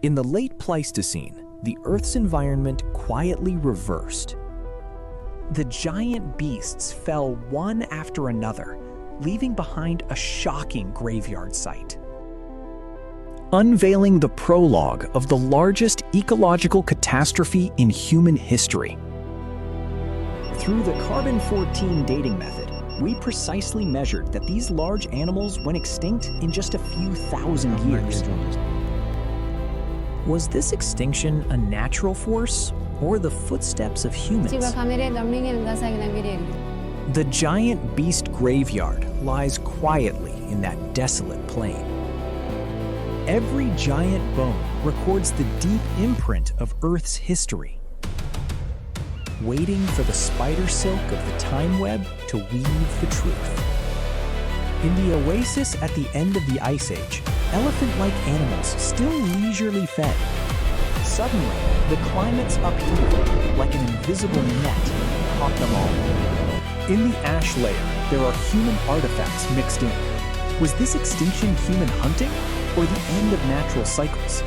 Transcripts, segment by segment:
In the late Pleistocene, the Earth's environment quietly reversed. The giant beasts fell one after another, leaving behind a shocking graveyard site. Unveiling the prologue of the largest ecological catastrophe in human history. Through the carbon-14 dating method, we precisely measured that these large animals went extinct in just a few thousand years. Was this extinction a natural force or the footsteps of humans? The giant beast graveyard lies quietly in that desolate plain. Every giant bone records the deep imprint of Earth's history, waiting for the spider silk of the time web to weave the truth. In the oasis at the end of the Ice Age, elephant-like animals still leisurely fed. Suddenly, the climate's upheaval, like an invisible net, caught them all. In the ash layer, there are human artifacts mixed in. Was this extinction human hunting, or the end of natural cycles?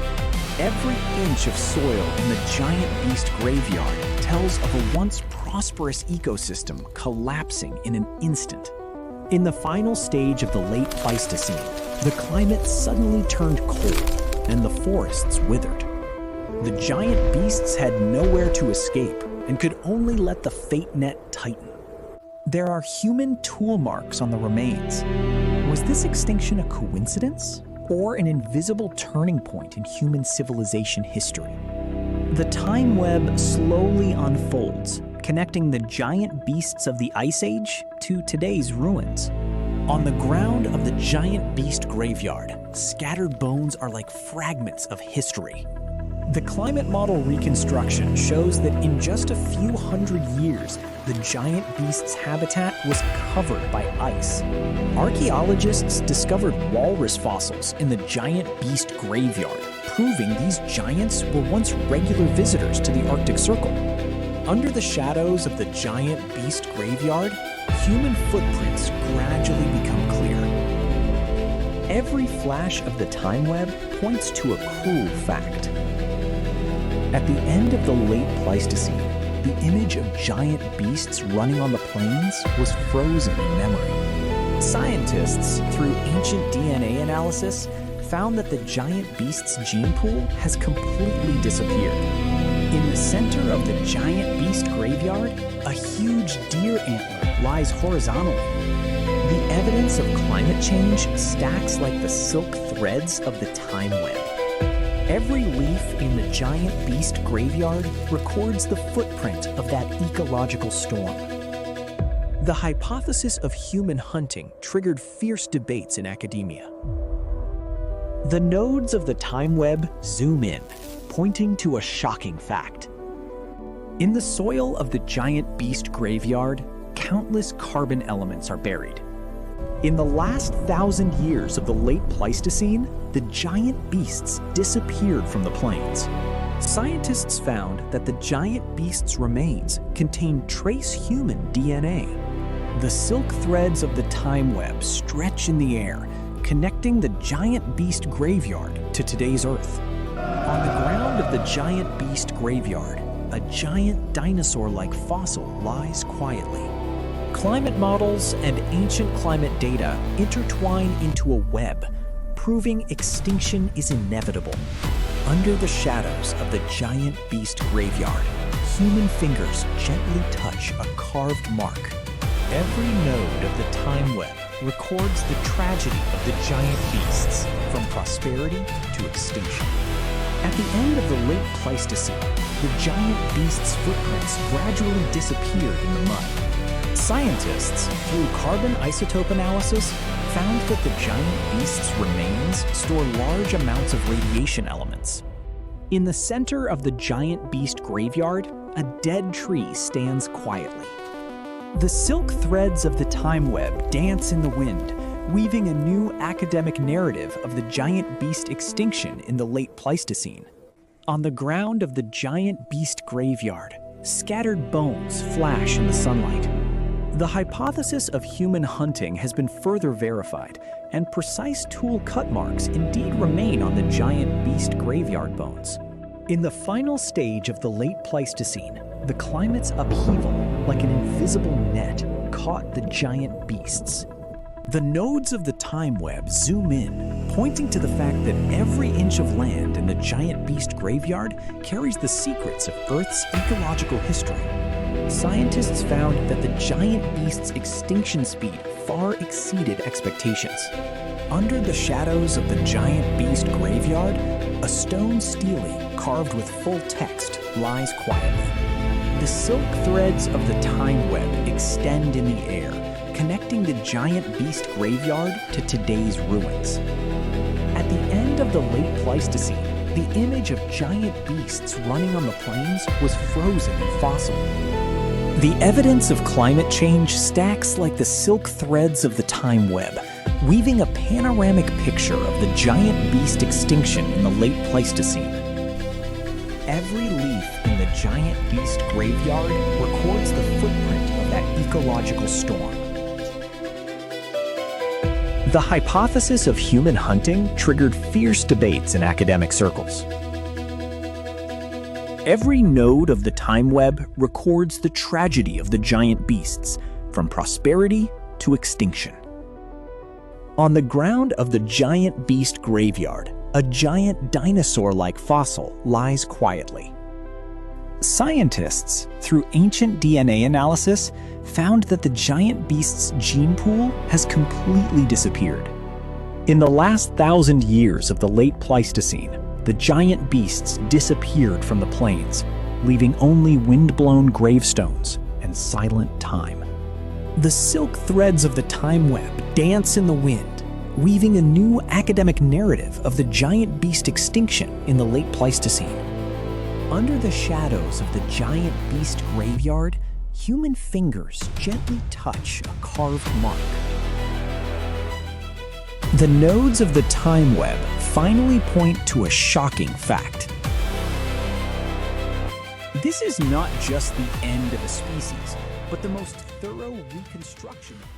Every inch of soil in the giant beast graveyard tells of a once prosperous ecosystem collapsing in an instant. In the final stage of the late Pleistocene, the climate suddenly turned cold, and the forests withered. The giant beasts had nowhere to escape and could only let the fate net tighten. There are human tool marks on the remains. Was this extinction a coincidence, or an invisible turning point in human civilization history? The time web slowly unfolds, connecting the giant beasts of the Ice Age to today's ruins. On the ground of the giant beast graveyard, scattered bones are like fragments of history. The climate model reconstruction shows that in just a few hundred years, the giant beast's habitat was covered by ice. Archaeologists discovered walrus fossils in the giant beast graveyard, proving these giants were once regular visitors to the Arctic Circle. Under the shadows of the giant beast graveyard, human footprints gradually become clear. Every flash of the time web points to a cruel fact. At the end of the late Pleistocene, the image of giant beasts running on the plains was frozen in memory. Scientists, through ancient DNA analysis, found that the giant beast's gene pool has completely disappeared. In the center of the giant beast graveyard, a huge deer antler lies horizontally. The evidence of climate change stacks like the silk threads of the time web. Every leaf in the giant beast graveyard records the footprint of that ecological storm. The hypothesis of human hunting triggered fierce debates in academia. The nodes of the time web zoom in, pointing to a shocking fact. In the soil of the giant beast graveyard, countless carbon elements are buried. In the last 1,000 years of the late Pleistocene, the giant beasts disappeared from the plains. Scientists found that the giant beasts' remains contain trace human DNA. The silk threads of the time web stretch in the air, connecting the giant beast graveyard to today's Earth. On the ground of the giant beast graveyard, a giant dinosaur-like fossil lies quietly. Climate models and ancient climate data intertwine into a web, proving extinction is inevitable. Under the shadows of the giant beast graveyard, human fingers gently touch a carved mark. Every node of the time web records the tragedy of the giant beasts, from prosperity to extinction. At the end of the late Pleistocene, the giant beasts' footprints gradually disappeared in the mud. Scientists, through carbon isotope analysis, found that the giant beasts' remains store large amounts of radiation elements. In the center of the giant beast graveyard, a dead tree stands quietly. The silk threads of the time web dance in the wind, weaving a new academic narrative of the giant beast extinction in the late Pleistocene. On the ground of the giant beast graveyard, scattered bones flash in the sunlight. The hypothesis of human hunting has been further verified, and precise tool cut marks indeed remain on the giant beast graveyard bones. In the final stage of the late Pleistocene, the climate's upheaval, like an invisible net, caught the giant beasts. The nodes of the time web zoom in, pointing to the fact that every inch of land in the giant beast graveyard carries the secrets of Earth's ecological history. Scientists found that the giant beast's extinction speed far exceeded expectations. Under the shadows of the giant beast graveyard, a stone stele carved with full text lies quietly. The silk threads of the time web extend in the air, connecting the giant beast graveyard to today's ruins. At the end of the late Pleistocene, the image of giant beasts running on the plains was frozen and fossil. The evidence of climate change stacks like the silk threads of the time web, weaving a panoramic picture of the giant beast extinction in the late Pleistocene. Every leaf in the giant beast graveyard records the footprint of that ecological storm. The hypothesis of human hunting triggered fierce debates in academic circles. Every node of the time web records the tragedy of the giant beasts, from prosperity to extinction. On the ground of the giant beast graveyard, a giant dinosaur-like fossil lies quietly. Scientists, through ancient DNA analysis, found that the giant beast's gene pool has completely disappeared. In the last 1,000 years of the late Pleistocene, the giant beasts disappeared from the plains, leaving only wind-blown gravestones and silent time. The silk threads of the time web dance in the wind, weaving a new academic narrative of the giant beast extinction in the late Pleistocene. Under the shadows of the giant beast graveyard, human fingers gently touch a carved mark. The nodes of the time web finally point to a shocking fact. This is not just the end of a species, but the most thorough reconstruction of